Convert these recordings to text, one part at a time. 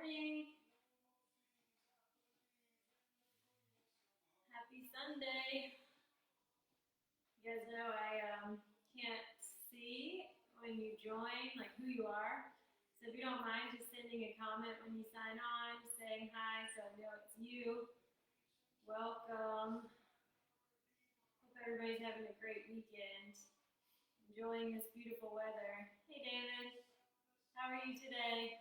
morning. Happy Sunday. You guys know I can't see when you join, like who you are. So if you don't mind just sending a comment when you sign on, just saying hi so I know it's you. Welcome. Hope everybody's having a great weekend. Enjoying this beautiful weather. Hey David, how are you today?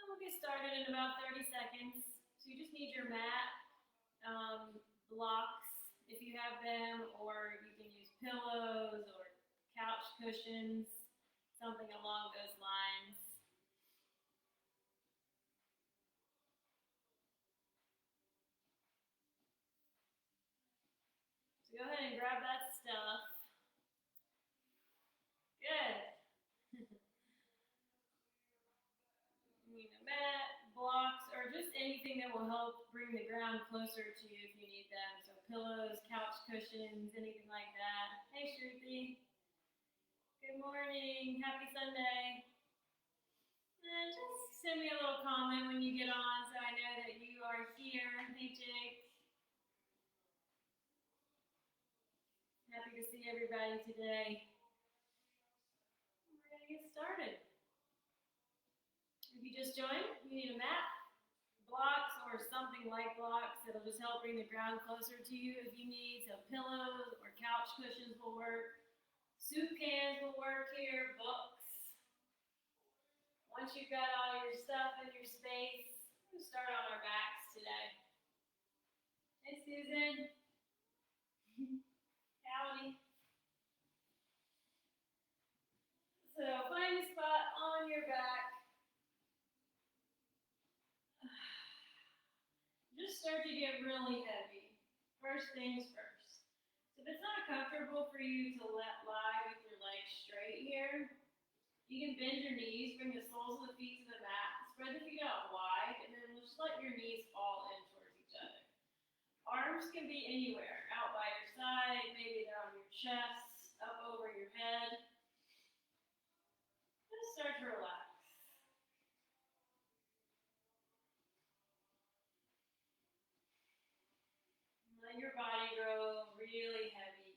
We'll get started in about 30 seconds. So you just need your mat, blocks if you have them, or you can use pillows or couch cushions, something along those lines. So go ahead and grab that stuff. Good. You need a mat, blocks, or just anything that will help bring the ground closer to you if you need them. So pillows, couch cushions, anything like that. Hey Shruti. Good morning. Happy Sunday. And just send me a little comment when you get on so I know that you are here. Hey Jake. Happy to see everybody today. We're going to get started. If you just joined, you need a mat, blocks, or something like blocks that'll just help bring the ground closer to you if you need. So pillows or couch cushions will work. Soup cans will work here, books. Once you've got all your stuff in your space, we'll start on our backs today. Hey Susan. Howdy. So find a spot on your back. Just start to get really heavy. First things first. So if it's not comfortable for you to lie with your legs straight here, you can bend your knees, bring the soles of the feet to the mat, spread the feet out wide, and then just let your knees fall in towards each other. Arms can be anywhere, out by your side, maybe they're on your chest, up over your head. Just start to relax. Let your body grow really heavy.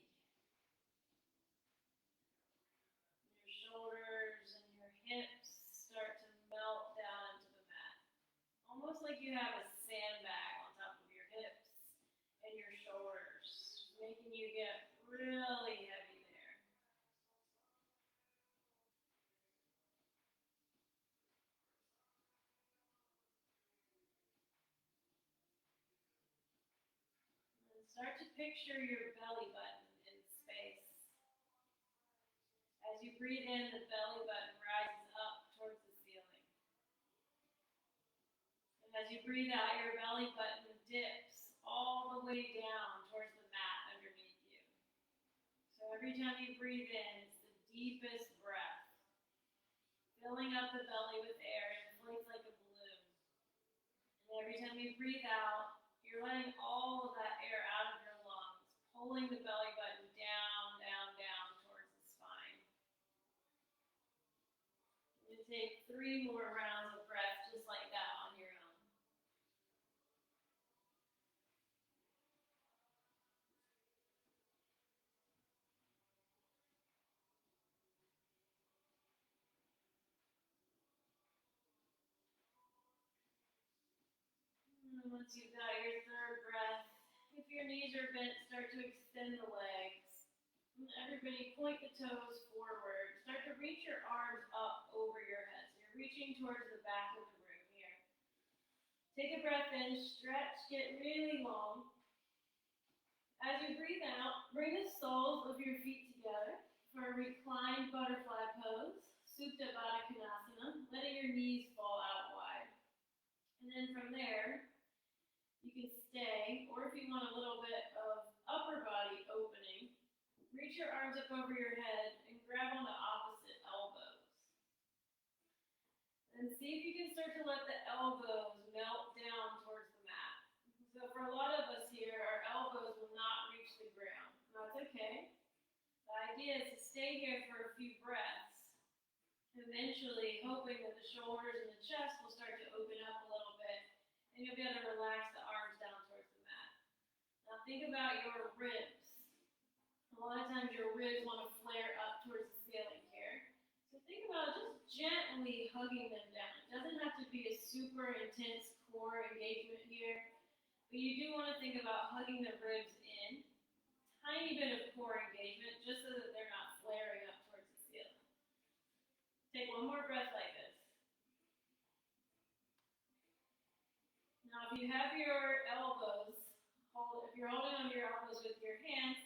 Your shoulders and your hips start to melt down into the mat. Almost like you have a sandbag on top of your hips and your shoulders, making you get really heavy there. And start to picture your belly button in space. As you breathe in, the belly button rises up towards the ceiling. And as you breathe out, your belly button dips all the way down towards the mat underneath you. So every time you breathe in, it's the deepest breath. Filling up the belly with air, it inflates like a balloon. And every time you breathe out, you're letting all of that air out of your lungs, pulling the belly button down, down, down towards the spine. You're going to take 3 more rounds of breath just like that on your own. And once you've got your 3rd breath, if your knees are bent, start to extend the legs. And everybody point the toes forward. Start to reach your arms up over your head. So you're reaching towards the back of the room here. Take a breath in, stretch, get really long. As you breathe out, bring the soles of your feet together for a reclined butterfly pose, Supta Baddha Konasana, letting your knees fall out wide. And then from there, you can stay, or if you want a little bit of upper body opening, reach your arms up over your head and grab on the opposite elbows. And see if you can start to let the elbows melt down towards the mat. So for a lot of us here, our elbows will not reach the ground. That's okay. The idea is to stay here for a few breaths, eventually hoping that the shoulders and the chest will start to open up a little bit, and you'll be able to relax the arms down towards the mat. Now think about your ribs. A lot of times your ribs want to flare up towards the ceiling here. So think about just gently hugging them down. It doesn't have to be a super intense core engagement here, but you do want to think about hugging the ribs in. Tiny bit of core engagement just so that they're not flaring up towards the ceiling. Take one more breath like this. Now if you have your elbows, if you're holding onto your elbows with your hands,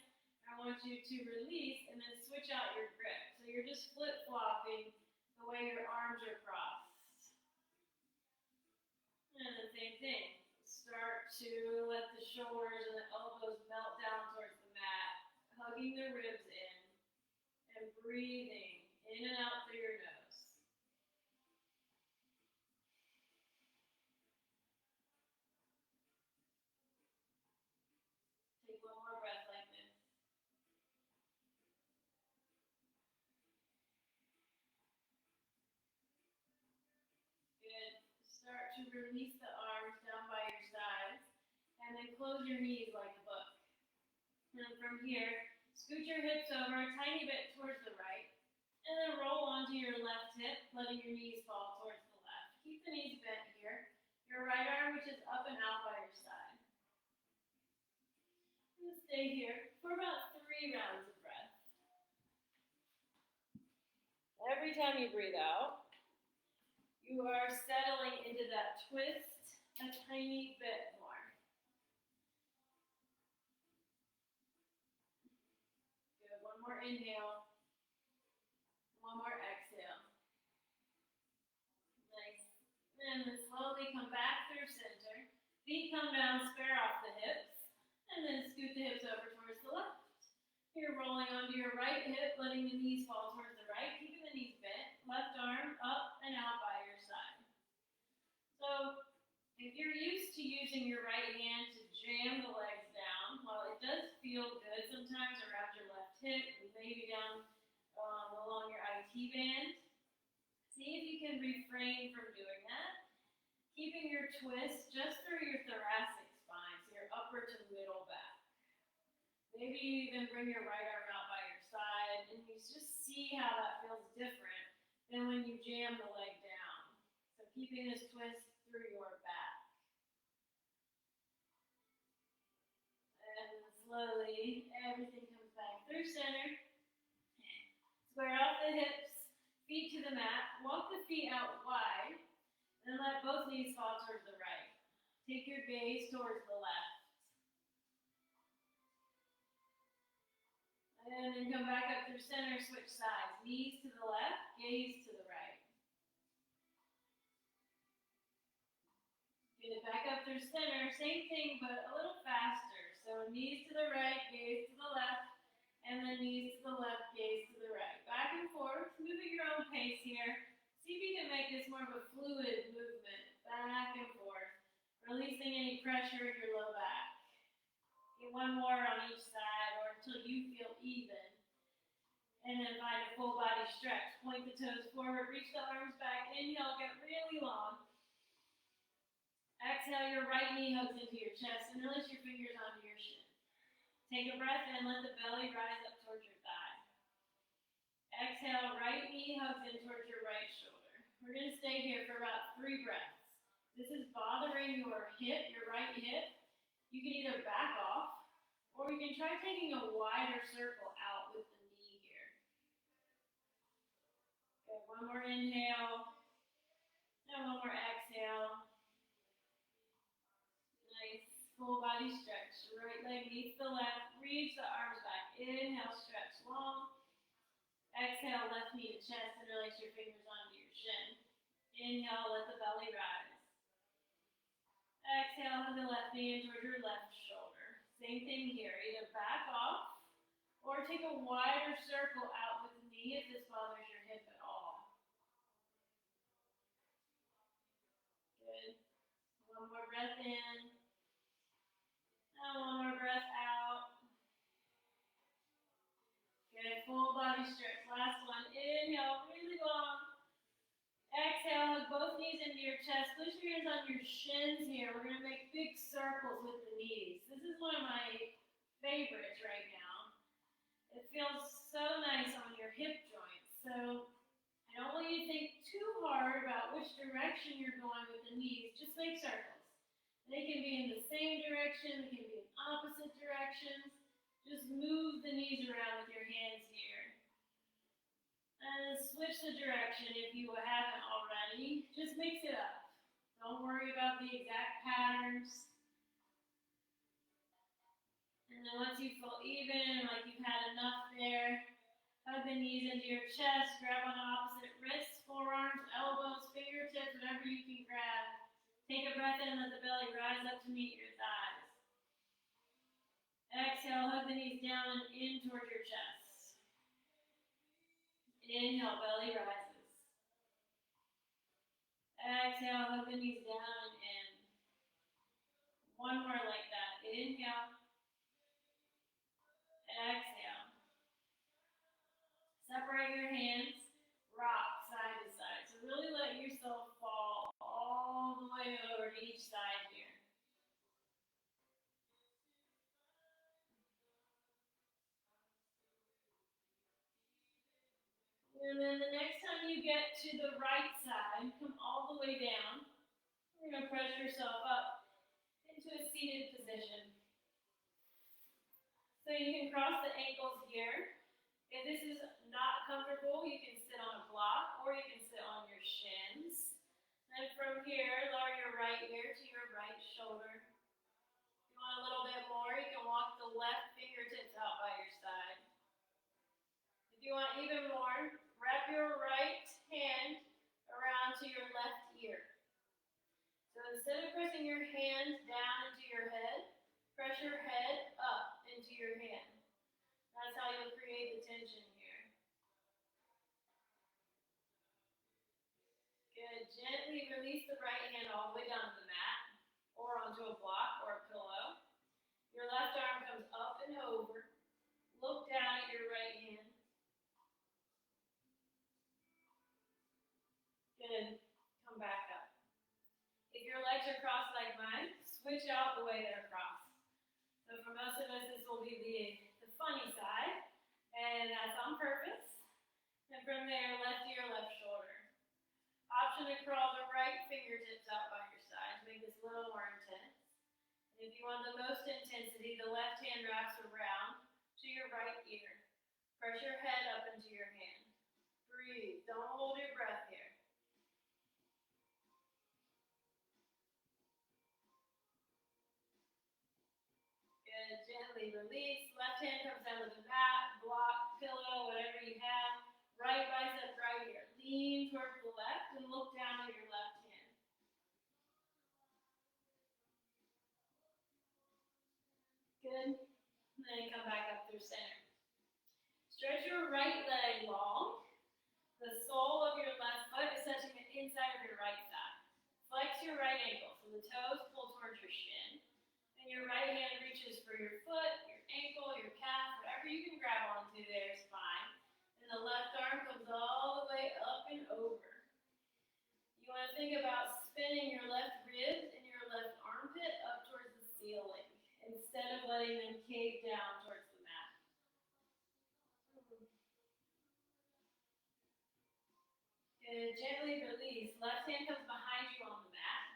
I want you to release and then switch out your grip. So you're just flip-flopping the way your arms are crossed. And the same thing. Start to let the shoulders and the elbows melt down towards the mat, hugging the ribs in, and breathing in and out through your nose. Take one more breath like this. Good. Start to release the arms down by your sides, and then close your knees like a book. And then from here, scoot your hips over a tiny bit towards the right, and then roll onto your left hip, letting your knees fall towards the left. Keep the knees bent here. Your right arm reaches up and out by your side. And stay here for about 3 rounds of breath. Every time you breathe out, you are settling into that twist a tiny bit more. Good. One more inhale. One more exhale. Nice. And then slowly come back through center. Feet come down, spare off the hips. And then scoot the hips over towards the left. You're rolling onto your right hip, letting the knees fall towards the right, keeping the knees bent. Left arm up and out by your side. So if you're used to using your right hand to jam the legs down, while it does feel good sometimes around your left hip, maybe down along your IT band, see if you can refrain from doing that, keeping your twist just through your thoracic spine, so your upper to middle back. Maybe you even bring your right arm out by your side, and you just see how that feels different than when you jam the leg down. So keeping this twist through your back. And slowly, everything comes back through center. Square off the hips, feet to the mat. Walk the feet out wide, and let both knees fall towards the right. Take your gaze towards the left. And then come back up through center, switch sides. Knees to the left, gaze to the right. Get it back up through center, same thing but a little faster. So knees to the right, gaze to the left, and then knees to the left, gaze to the right. Back and forth, move at your own pace here. See if you can make this more of a fluid movement, back and forth, releasing any pressure in your low back. Get one more on each side or until you feel even. And then find a full body stretch. Point the toes forward, reach the arms back. Inhale, get really long. Exhale, your right knee hugs into your chest and release your fingers onto your shin. Take a breath in, let the belly rise up towards your thigh. Exhale, right knee hugs in towards your right shoulder. We're going to stay here for about 3 breaths. This is bothering your hip, your right hip. You can either back off, or you can try taking a wider circle out with the knee here. Good, one more inhale, and one more exhale. Nice, full body stretch. Right leg meets the left, reach the arms back. Inhale, stretch long. Exhale, left knee to chest and release your fingers onto your shin. Inhale, let the belly rise. Exhale, hug the left knee in towards your left shoulder. Same thing here, either back off or take a wider circle out with the knee if this bothers your hip at all. Good. One more breath in. And one more breath out. Good. Good, full body stretch. Last one. Inhale, really long. Exhale, hug both knees into your chest. Push your hands on your shins here. We're going to make big circles with the knees. This is one of my favorites right now. It feels so nice on your hip joints. So I don't want you to think too hard about which direction you're going with the knees. Just make circles. They can be in the same direction. They can be in opposite directions. Just move the knees around with your hands here. And switch the direction if you haven't already. Just mix it up. Don't worry about the exact patterns. And then once you feel even, like you've had enough there, hug the knees into your chest, grab on the opposite wrists, forearms, elbows, fingertips, whatever you can grab. Take a breath in, let the belly rise up to meet your thighs. Exhale, hug the knees down and in towards your chest. Inhale, belly rises. Exhale, hug the knees down and in. One more like that. Inhale. Exhale. Separate your hands. Rock side to side. So really let yourself fall all the way over to each side here. And then the next time you get to the right side, come all the way down. You're going to press yourself up into a seated position. So you can cross the ankles here. If this is not comfortable, you can sit on a block or you can sit on your shins. And from here, lower your right ear to your right shoulder. If you want a little bit more, you can walk the left fingertips out by your side. If you want even more, wrap your right hand around to your left ear. So instead of pressing your hands down into your head, press your head up into your hand. That's how you'll create the tension here. Good. Gently release the right hand all the way down to the mat or onto a block or a pillow. Your left arm comes up and over. Look down at your right hand. Good. Come back up. If your legs are crossed like mine, switch out the way they're crossed. So for most of us, this will be the funny side, and that's on purpose. And from there, left ear, left shoulder. Option to crawl the right fingertips out by your side to make this a little more intense. And if you want the most intensity, the left hand wraps around to your right ear. Press your head up into your hand. Breathe. Don't hold your breath here. Good. Gently release. Left hand comes down to the mat, block, pillow, whatever you have. Right bicep right here. Lean towards the left and look down at your left hand. Good. And then come back up through center. Stretch your right leg long. The sole of your left foot is touching the inside of your right thigh. Flex your right ankle so the toes pull towards your shin. And your right hand reaches for your foot, your ankle, your calf, whatever you can grab onto there is fine. And the left arm comes all the way up and over. You want to think about spinning your left ribs and your left armpit up towards the ceiling instead of letting them cave down towards the mat. Good. Gently release. Left hand comes behind you on the mat.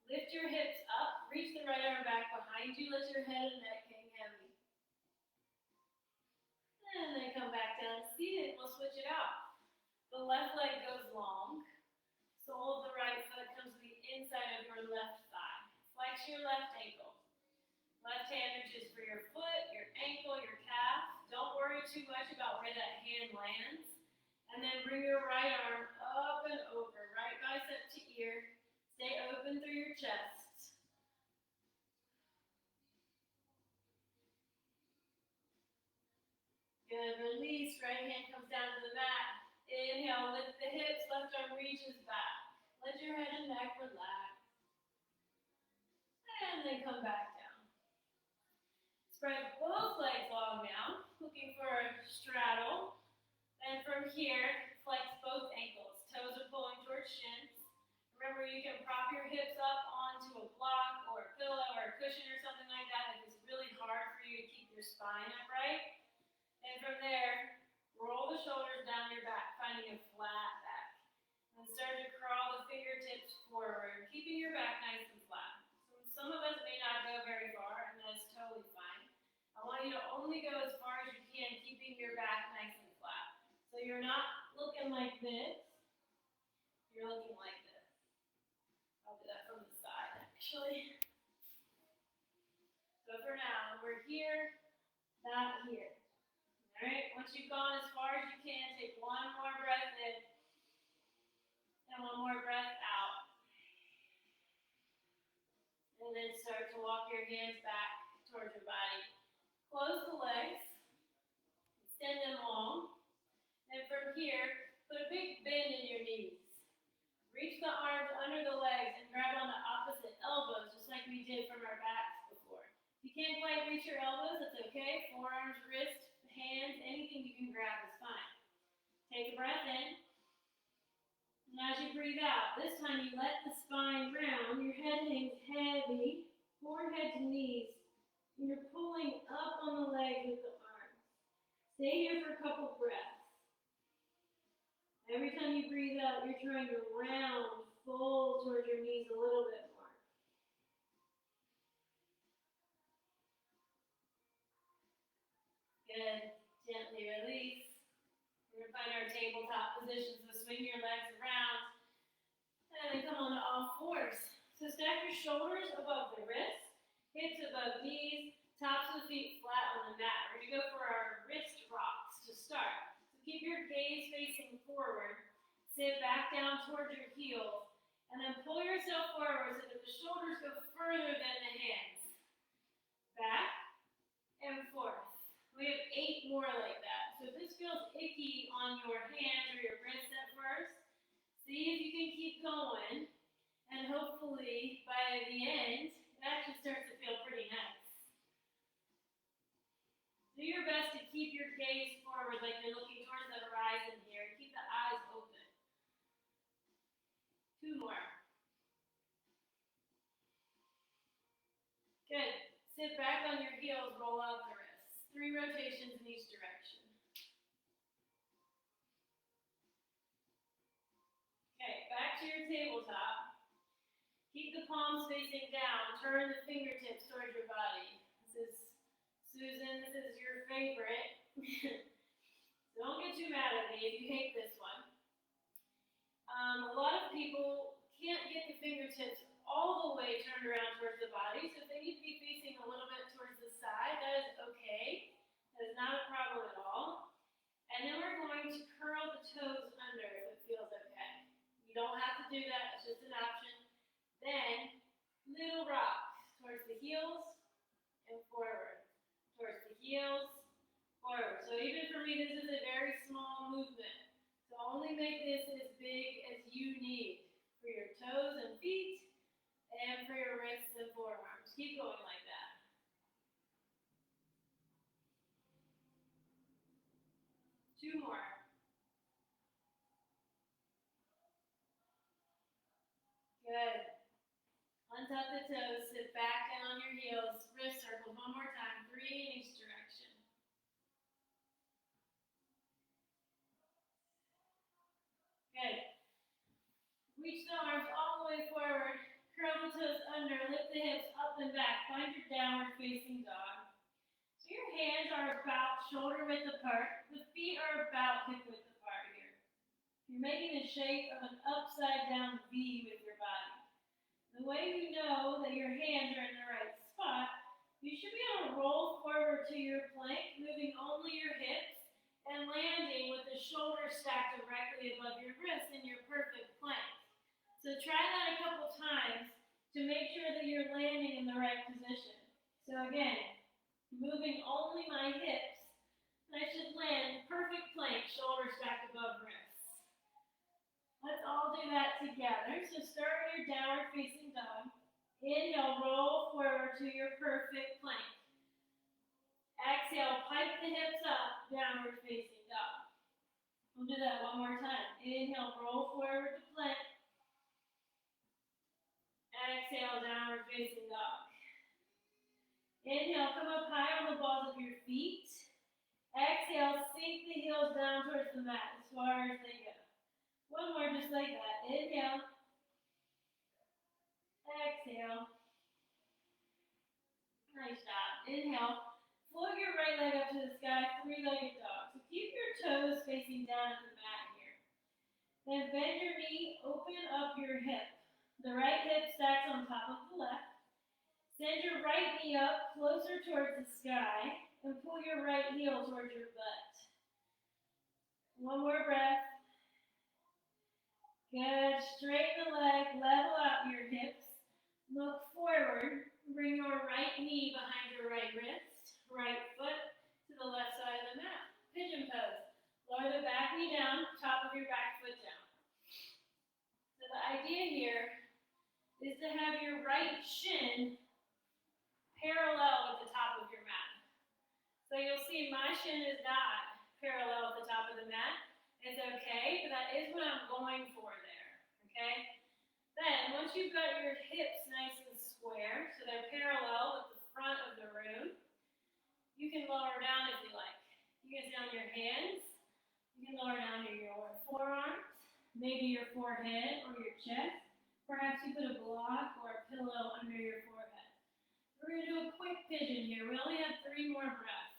Lift your hips up. Reach the right arm back behind you. Let your head and neck hang heavy. And then come back down seated. We'll switch it out. The left leg goes long. Sole of the right foot comes to the inside of your left thigh. Flex your left ankle. Left hand reaches for your foot, your ankle, your calf. Don't worry too much about where that hand lands. And then bring your right arm up and over. Right bicep to ear. Stay open through your chest. Good. Release. Right hand comes down to the mat. Inhale. Lift the hips. Left arm reaches back. Let your head and neck relax. And then come back down. Spread both legs long now. looking for a straddle. And from here, flex both ankles. Toes are pulling towards shins. Remember, you can prop your hips up onto a block or a pillow or a cushion or something like that if it's really hard for you to keep your spine upright. And from there, roll the shoulders down your back, finding a flat back. And start to crawl the fingertips forward, keeping your back nice and flat. So some of us may not go very far, and that's totally fine. I want you to only go as far as you can, keeping your back nice and flat. So you're not looking like this, you're looking like this. I'll do that from the side, actually. So for now, we're here, not here. All right, once you've gone as far as you can, take one more breath in and one more breath out. And then start to walk your hands back towards your body. Close the legs, extend them long. And from here, put a big bend in your knees. Reach the arms under the legs and grab on the opposite elbows, just like we did from our backs before. If you can't quite reach your elbows, that's okay. Forearms, wrists, hands, anything you can grab is fine. Take a breath in. And as you breathe out, this time you let the spine round, your head hangs heavy, forehead to knees, and you're pulling up on the legs with the arms. Stay here for a couple breaths. Every time you breathe out, you're trying to round, fold towards your knees a little bit more. Good. Gently release. We're going to find our tabletop position, so swing your legs around. And then come on to all fours. So stack your shoulders above the wrists, hips above knees, tops of the feet flat on the mat. We're going to go for our wrist rocks to start. Keep your gaze facing forward. Sit back down towards your heels. And then pull yourself forward so that the shoulders go further than the hands. Back and forth. We have 8 more like that. So if this feels icky on your hands or your wrists at first, see if you can keep going. And hopefully by the end, it actually starts to feel pretty nice. Do your best to keep your gaze forward like you're looking towards the horizon here. Keep the eyes open. 2 more. Good. Sit back on your heels, roll out the wrists. 3 rotations in each direction. Okay, back to your tabletop. Keep the palms facing down. Turn the fingertips towards your body. This is Susan, this is your favorite. So don't get too mad at me if you hate this one. A lot of people can't get the fingertips all the way turned around towards the body, so if they need to be facing a little bit towards the side, that is okay. That is not a problem at all. And then we're going to curl the toes under if it feels okay. You don't have to do that, it's just an option. Then, little rocks towards the heels and forward. Towards the heels, forward. So even for me, this is a very small movement. So only make this as big as you need for your toes and feet and for your wrists and forearms. Keep going like that. Two more. Good. Untap the toes, sit back and on your heels, wrist circles one more time, 3 in each direction. Good. Reach the arms all the way forward, curl the toes under, lift the hips up and back, find your downward facing dog. So your hands are about shoulder width apart, the feet are about hip width apart here. You're making the shape of an upside down V with your body. The way you know that your hands are in the right spot, you should be able to roll forward to your plank, moving only your hips, and landing with the shoulders stacked directly above your wrists in your perfect plank. So try that a couple times to make sure that you're landing in the right position. So again, moving only my hips, I should land perfect plank, shoulders stacked above wrists. Let's all do that together. So start with your downward facing dog. Inhale, roll forward to your perfect plank. Exhale. Exhale, pipe the hips up, downward facing dog. We'll do that one more time. Inhale, roll forward to plank. Exhale, downward facing dog. Inhale, come up high on the balls of your feet. Exhale, sink the heels down towards the mat as far as they go. One more just like that. Inhale. Exhale. Nice job. Inhale. Float your right leg up to the sky, three-legged dog. So keep your toes facing down at the mat here. Then bend your knee, open up your hip. The right hip stacks on top of the left. Send your right knee up closer towards the sky and pull your right heel towards your butt. One more breath. Good. Straighten the leg, level out your hips. Look forward. Bring your right knee behind your right wrist. Right foot to the left side of the mat. Pigeon pose. Lower the back knee down, top of your back foot down. So the idea here is to have your right shin parallel with the top of your mat. So you'll see my shin is not parallel with the top of the mat. It's okay, but that is what I'm going for there, okay? Then, once you've got your hips nice and square, so they're parallel with the front of the room, you can lower down if you like. You can sit on your hands. You can lower down to your forearms, maybe your forehead or your chest. Perhaps you put a block or a pillow under your forehead. We're going to do a quick pigeon here. We only have 3 more breaths.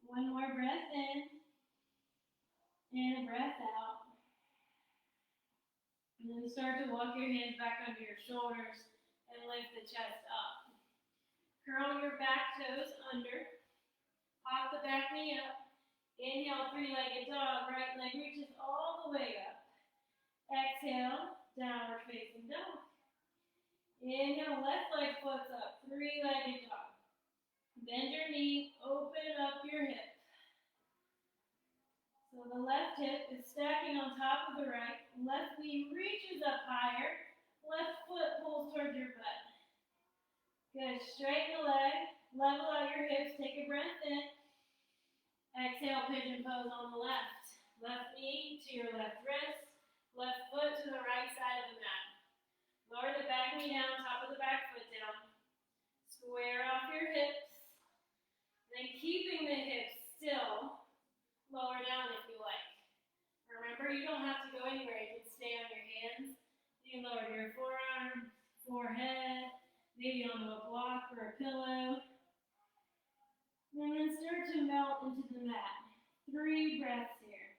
One more breath in, and a breath out. And then start to walk your hands back under your shoulders and lift the chest up. Curl your back toes under. Pop the back knee up. Inhale, three-legged dog. Right leg reaches all the way up. Exhale, downward facing dog. Inhale, left leg floats up. Three-legged dog. Bend your knee, open up your hip. So the left hip is stacking on top of the right. Left knee reaches up higher. Left foot pulls towards your butt. Good. Straighten the leg. Level out your hips. Take a breath in. Exhale, pigeon pose on the left. Left knee to your left wrist. Left foot to the right side of the mat. Lower the back knee down, top of the back foot down. Square off your hips. Then keeping the hips still, lower down if you like. Remember, you don't have to go anywhere. You can stay on your hands. You can lower to your forearm, forehead, maybe onto a block or a pillow. And then start to melt into the mat. 3 breaths here.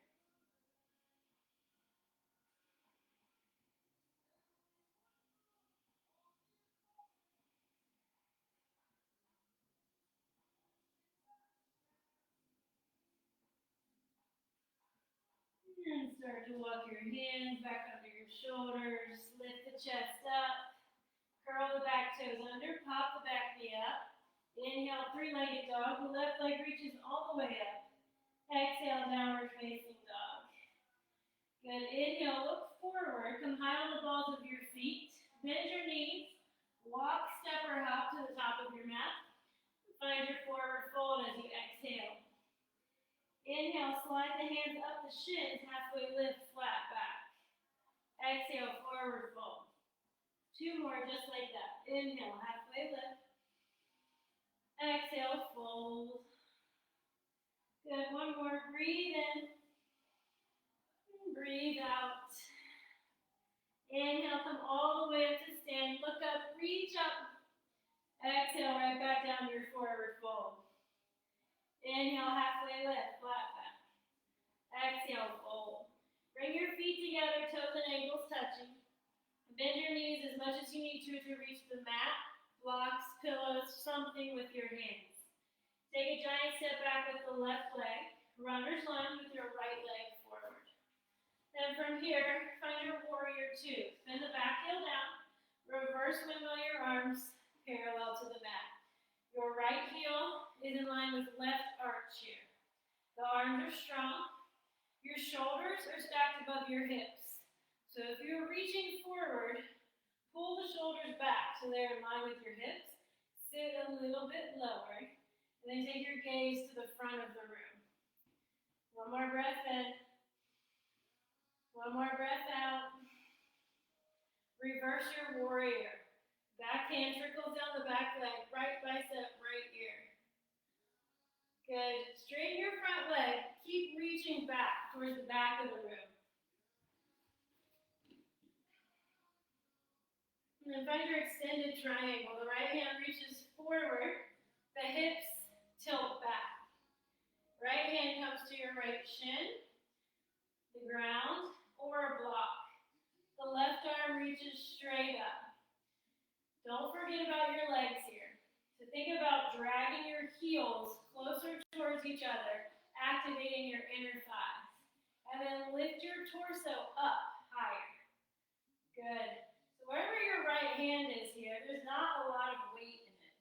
And start to walk your hands back under your shoulders. Lift the chest up. Curl the back toes under. Pop the back knee up. Inhale, three-legged dog. The left leg reaches all the way up. Exhale, downward facing dog. Good. Inhale, look forward. Come high on the balls of your feet. Bend your knees. Walk, step, or hop to the top of your mat. Find your forward fold as you exhale. Inhale, slide the hands up the shins, halfway lift, flat back. Exhale, forward fold. 2 more just like that. Inhale, halfway lift. Exhale, fold. Good, 1 more. Breathe in. Breathe out. Inhale, come all the way up to stand. Look up, reach up. Exhale, right back down to your forward fold. Inhale, halfway lift, flat back. Exhale, fold. Bring your feet together, toes and ankles touching. Bend your knees as much as you need to reach the mat, blocks, pillows, something with your hands. Take a giant step back with the left leg. Runner's lunge with your right leg forward. Then from here, find your warrior 2. Bend the back heel down. Reverse windmill your arms parallel to the mat. Your right heel is in line with left arch here. The arms are strong. Your shoulders are stacked above your hips. So if you're reaching forward, pull the shoulders back so they're in line with your hips. Sit a little bit lower, and then take your gaze to the front of the room. One more breath in. One more breath out. Reverse your warrior. Back hand trickles down the back leg, right bicep, right ear. Good. Straighten your front leg. Keep reaching back towards the back of the room. And then find your extended triangle. The right hand reaches forward. The hips tilt back. Right hand comes to your right shin, the ground, or a block. The left arm reaches straight up. Don't forget about your legs here. So think about dragging your heels closer towards each other, activating your inner thighs. And then lift your torso up higher. Good. So wherever your right hand is here, there's not a lot of weight in it.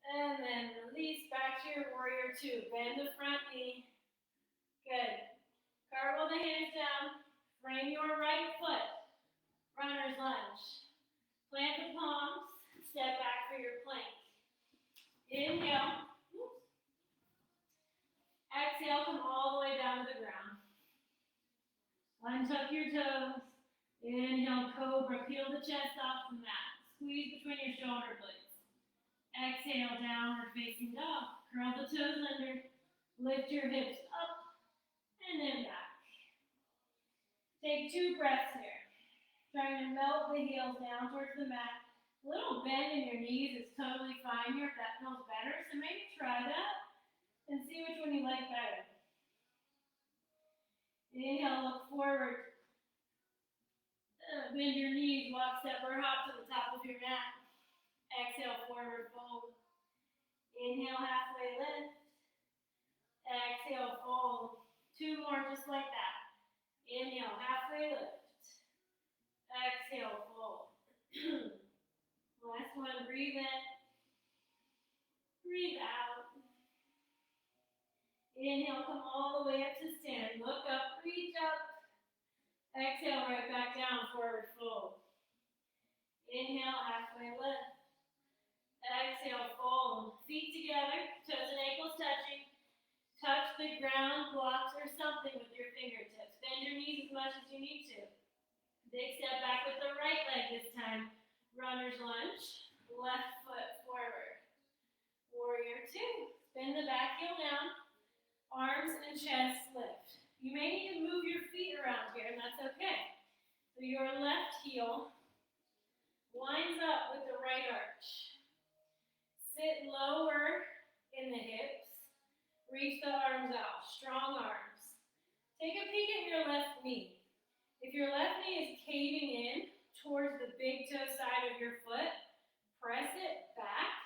And then release back to your warrior two. Bend the front knee. Good. Cartwheel the hands down. Frame your right foot. Runner's lunge. Plant the palms. Step back for your plank. Inhale. Exhale, come all the way down to the ground. Untuck your toes. Inhale, cobra. Peel the chest off the mat. Squeeze between your shoulder blades. Exhale, downward facing dog. Curl the toes under. Lift your hips up and then back. Take 2 breaths here. Trying to melt the heels down towards the mat. A little bend in your knees is totally fine here if that feels better. So maybe try that and see which one you like better. Inhale, look forward. Bend your knees, walk, step, or hop to the top of your mat. Exhale, forward fold. Inhale, halfway lift. Exhale, fold. 2 more just like that. Inhale, halfway lift. Exhale, fold. Last one, breathe in. Breathe out. Inhale, come all the way up to stand. Look up, reach up. Exhale, right back down, forward fold. Inhale, halfway lift. Exhale, fold. Feet together, toes and ankles touching. Touch the ground, blocks, or something with your fingertips. Bend your knees as much as you need to. Big step back with the right leg this time. Runner's lunge. Left foot forward. Warrior two. Spin the back heel down. Arms and chest lift. You may need to move your feet around here, and that's okay. So your left heel winds up with the right arch. Sit lower in the hips. Reach the arms out. Strong arms. Take a peek at your left knee. If your left knee is caving in towards the big toe side of your foot, press it back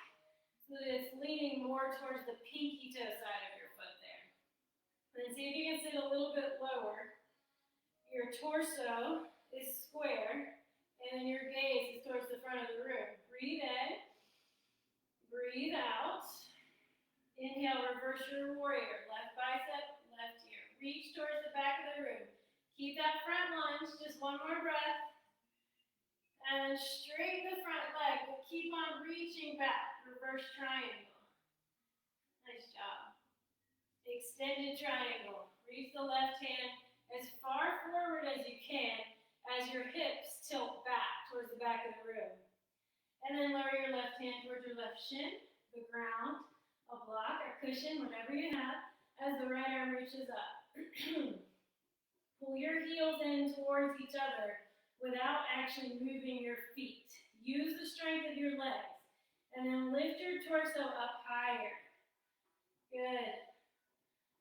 so that it's leaning more towards the pinky toe side of your foot there. And then see if you can sit a little bit lower. Your torso is square, and then your gaze is towards the front of the room. Breathe in, breathe out. Inhale, reverse your warrior. Left bicep, left ear. Reach towards the back of the room. Keep that front lunge, just 1 more breath. And straighten the front leg, but keep on reaching back. Reverse triangle. Nice job. Extended triangle. Reach the left hand as far forward as you can as your hips tilt back towards the back of the room. And then lower your left hand towards your left shin, the ground, a block, a cushion, whatever you have, as the right arm reaches up. Pull your heels in towards each other without actually moving your feet. Use the strength of your legs. And then lift your torso up higher. Good.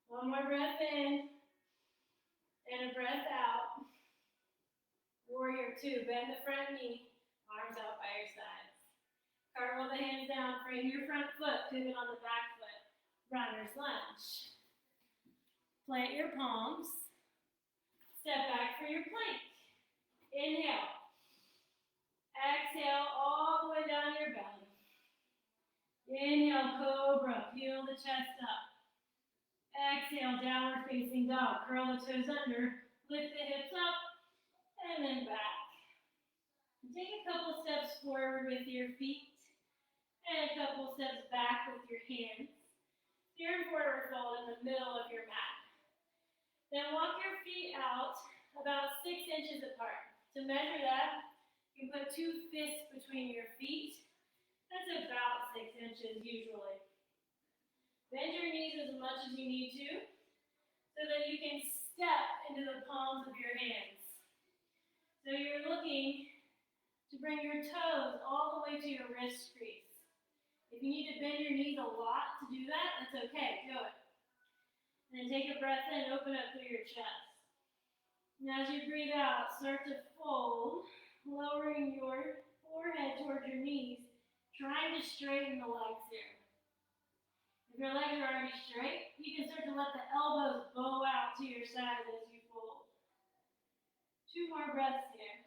1 more breath in. And a breath out. Warrior two. Bend the front knee. Arms out by your sides. Cartwheel the hands down. Frame your front foot. Pivot on the back foot. Runner's lunge. Plant your palms. Step back for your plank. Inhale. Exhale all the way down your belly. Inhale, cobra. Peel the chest up. Exhale, downward facing dog. Curl the toes under. Lift the hips up. and then back. Take a couple steps forward with your feet and a couple steps back with your hands. You're in forward fold in the middle of your mat. Then walk your feet out about 6 inches apart. To measure that, you can put 2 fists between your feet. That's about 6 inches usually. Bend your knees as much as you need to so that you can step into the palms of your hands. So you're looking to bring your toes all the way to your wrist crease. If you need to bend your knees a lot to do that, that's okay, do it. And then take a breath in, open up through your chest. And as you breathe out, start to fold, lowering your forehead towards your knees, trying to straighten the legs here. If your legs are already straight, you can start to let the elbows bow out to your sides as you fold. 2 more breaths here.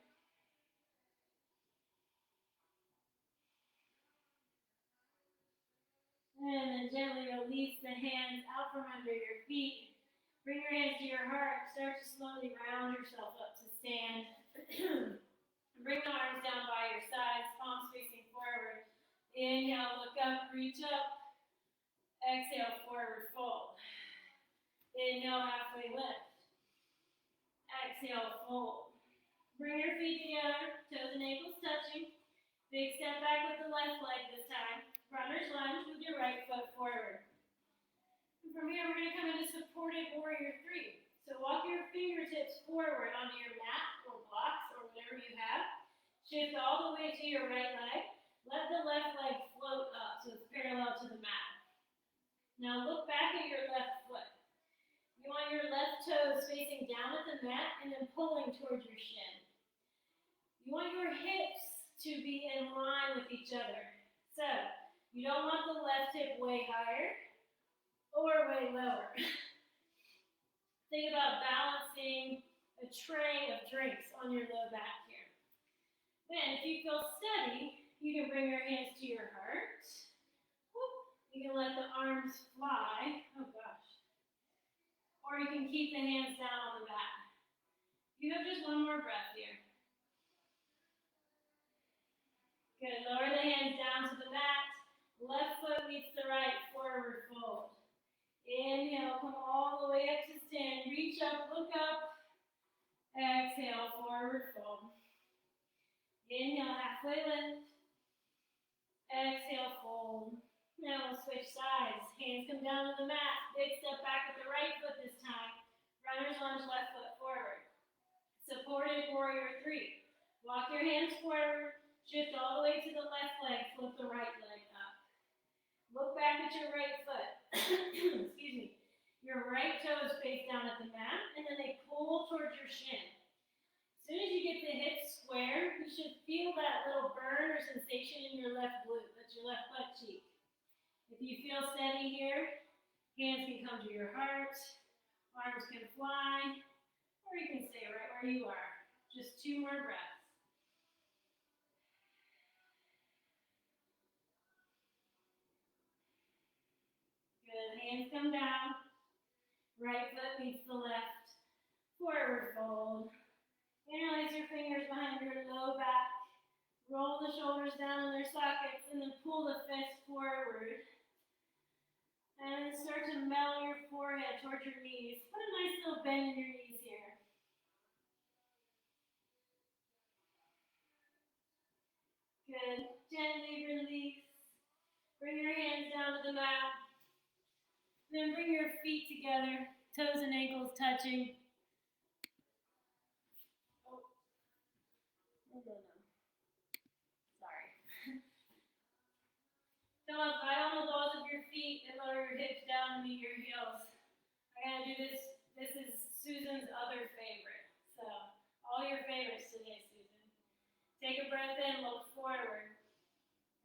And then gently release the hands out from under your feet. Bring your hands to your heart. Start to slowly round yourself up to stand. Bring the arms down by your sides, palms facing forward. Inhale, look up, reach up. Exhale, forward fold. Inhale, halfway lift. Exhale, fold. Bring your feet together, toes and ankles touching. Big step back with the left leg this time. Runner's lunge with your right foot forward. And from here, we're going to come into supported warrior 3. So walk your fingertips forward onto your mat or blocks or whatever you have. Shift all the way to your right leg. Let the left leg float up so it's parallel to the mat. Now look back at your left foot. You want your left toes facing down at the mat and then pulling towards your shin. You want your hips to be in line with each other. So, you don't want the left hip way higher or way lower. Think about balancing a tray of drinks on your low back here. Then, if you feel steady, you can bring your hands to your heart. You can let the arms fly. Oh gosh. Or you can keep the hands down on the back. You have just 1 more breath here. Good. Lower the hands down to the mat. Left foot meets the right, forward fold. Inhale, come all the way up to stand. Reach up, look up. Exhale, forward fold. Inhale, halfway lift. Exhale, fold. Now we'll switch sides. Hands come down to the mat. Big step back with the right foot this time. Runner's lunge, left foot forward. Supported warrior 3. Walk your hands forward. Shift all the way to the left leg. Flip the right leg up. Look back at your right foot. Excuse me. Your right toes face down at the mat, and then they pull towards your shin. As soon as you get the hips square, you should feel that little burn or sensation in your left glute. That's your left butt cheek. If you feel steady here, hands can come to your heart, arms can fly, or you can stay right where you are. Just 2 more breaths. Good. Hands come down. Right foot meets the left. Forward fold. Interlace your fingers behind your low back. Roll the shoulders down in their sockets and then pull the fist forward. And then start to melt your forehead towards your knees. Put a nice little bend in your knees here. Good. Gently release. Bring your hands down to the mat. Then bring your feet together, toes and ankles touching. No. Sorry. Come up high on the balls of your feet and lower your hips down to meet your heels. I'm going to do this. This is Susan's other favorite. So, all your favorites today, Susan. Take a breath in, look forward.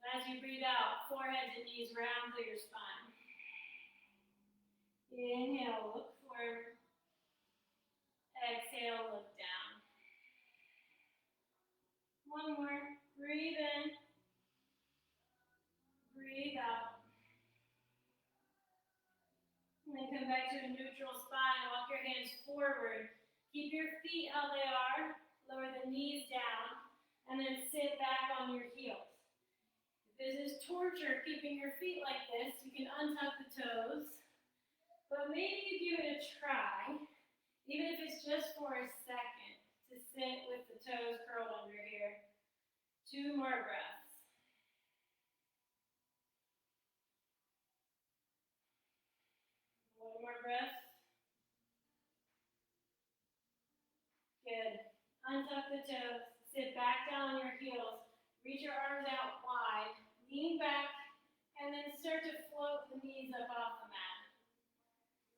And as you breathe out, forehead and knees round through your spine. Inhale, look forward. Exhale, look down. 1 more. Breathe in. Breathe out. And then come back to a neutral spine. Walk your hands forward. Keep your feet how they are. lower the knees down, and then sit back on your heels. If this is torture, keeping your feet like this, you can untuck the toes, but maybe you give it a try, even if it's just for a second, to sit with the toes curled under here. 2 more breaths. One more breath. Good. Untuck the toes. Sit back down on your heels. Reach your arms out wide. Lean back, and then start to float the knees up off the mat.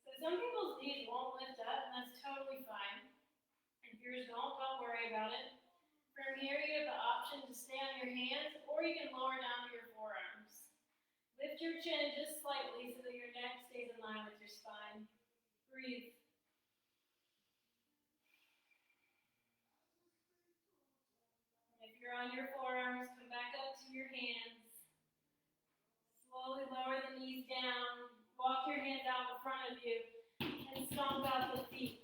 So some people's knees won't lift up, and that's totally fine. If yours don't worry about it. From here, you have the option to stay on your hands, or you can lower down to your forearms. Lift your chin just slightly so that your neck stays in line with your spine. Breathe. If you're on your forearms, come back up to your hands. Slowly lower the knees down. Walk your hands out in front of you and stomp out the feet.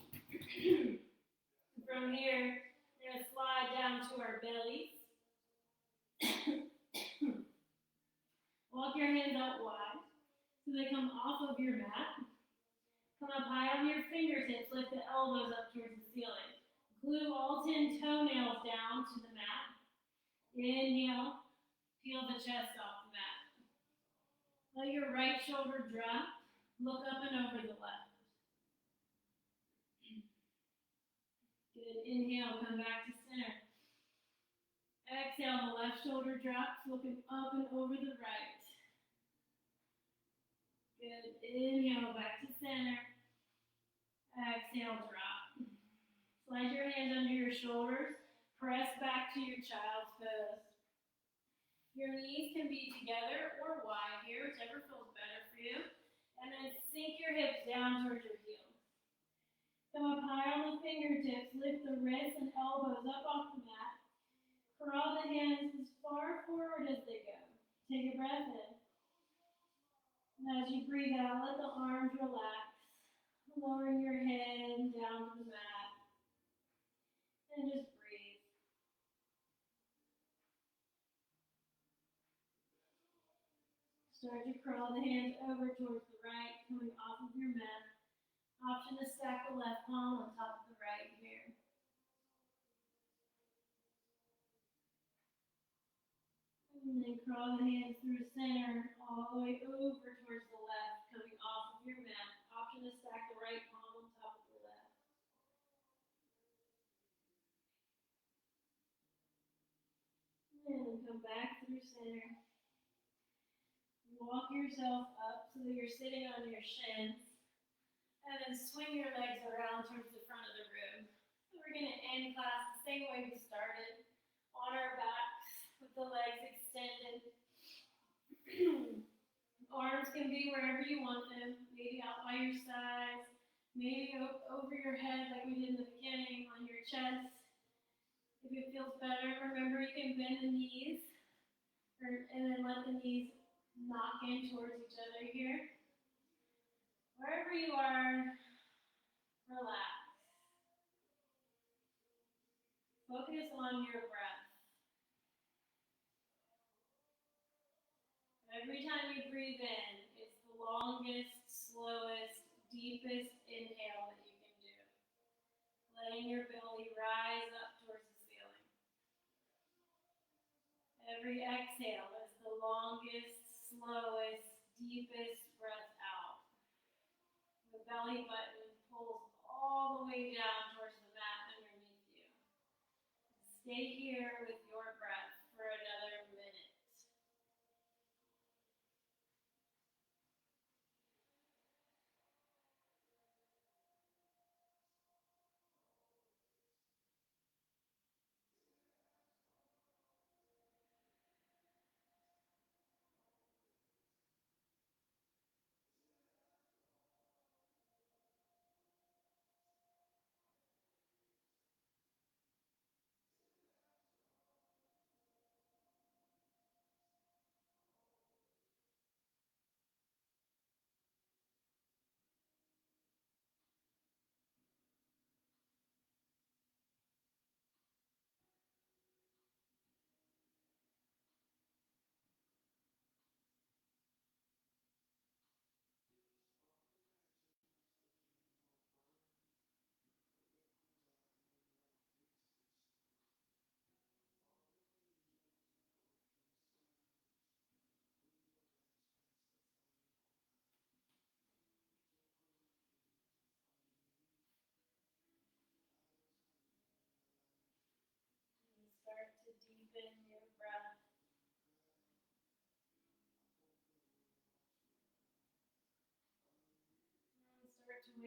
From here, we're going to slide down to our bellies. Walk your hands out wide so they come off of your mat. Come up high on your fingertips. Lift the elbows up towards the ceiling. Glue all 10 toenails down to the mat. Inhale. Peel the chest off the mat. Let your right shoulder drop. Look up and over the left. Good. Inhale. Come back to center. Exhale. The left shoulder drops. Looking up and over the right. Good. Inhale. Back to center. Exhale. Drop. Slide your hands under your shoulders. Press back to your child's pose. Your knees can be together or wide here, whichever feels better for you. And then sink your hips down towards your heels. Come up high on the fingertips. Lift the wrists and elbows up off the mat. Crawl the hands as far forward as they go. Take a breath in. And as you breathe out, let the arms relax. Lowering your head down to the mat. And just breathe. Start to crawl the hands over towards the right, coming off of your mat. Option to stack the left palm on top of the right here. And then crawl the hands through center, all the way over towards the left, coming off of your mat. Option to stack the right palm on top of the left. And then come back through center. Walk yourself up so that you're sitting on your shins. And then swing your legs around towards the front of the room. So we're going to end class the same way we started, on our backs with the legs extended. Arms can be wherever you want them, maybe out by your sides, maybe over your head like we did in the beginning, on your chest. If it feels better, remember you can bend the knees and then let the knees knock in towards each other here. Wherever you are, relax. Focus on your breath. Every time you breathe in, it's the longest, slowest, deepest inhale that you can do. Letting your belly rise up towards the ceiling. Every exhale is the longest, slowest, deepest breath out. The belly button pulls all the way down towards the mat underneath you. Stay here with your breath for another minute.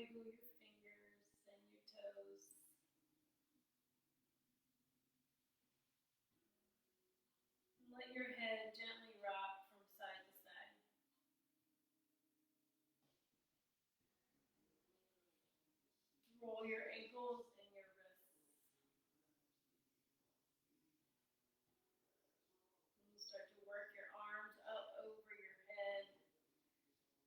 wiggle your fingers and your toes. Let your head gently rock from side to side. Roll your ankles and your wrists. And you start to work your arms up over your head.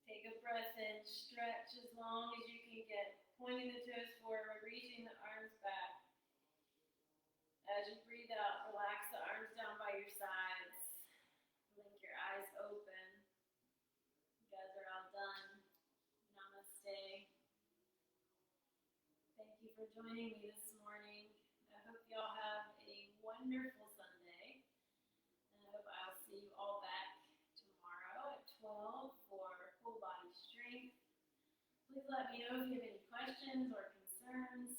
Take a breath in, stretch as long as you can get. Pointing the toes forward, reaching the arms back. As you breathe out, relax the arms down by your sides. Blink your eyes open. You guys are all done. Namaste. Thank you for joining me this morning. I hope y'all have a wonderful Sunday. And I hope I'll see you all back tomorrow at 12 for full body strength. Please let me know if you have any questions or concerns.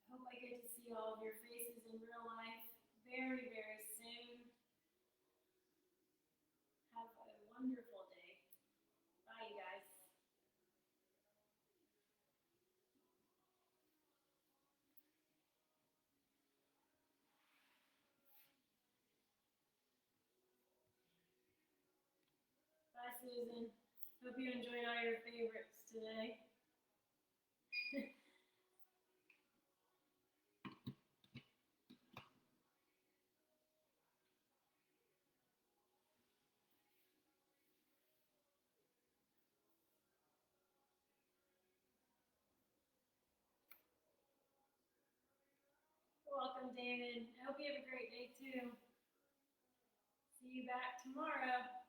I hope I get to see all of your faces in real life very, very soon. Have a wonderful day. Bye, you guys. Bye, Susan. Hope you enjoyed all your favorites today. Welcome, David. I hope you have a great day too. See you back tomorrow.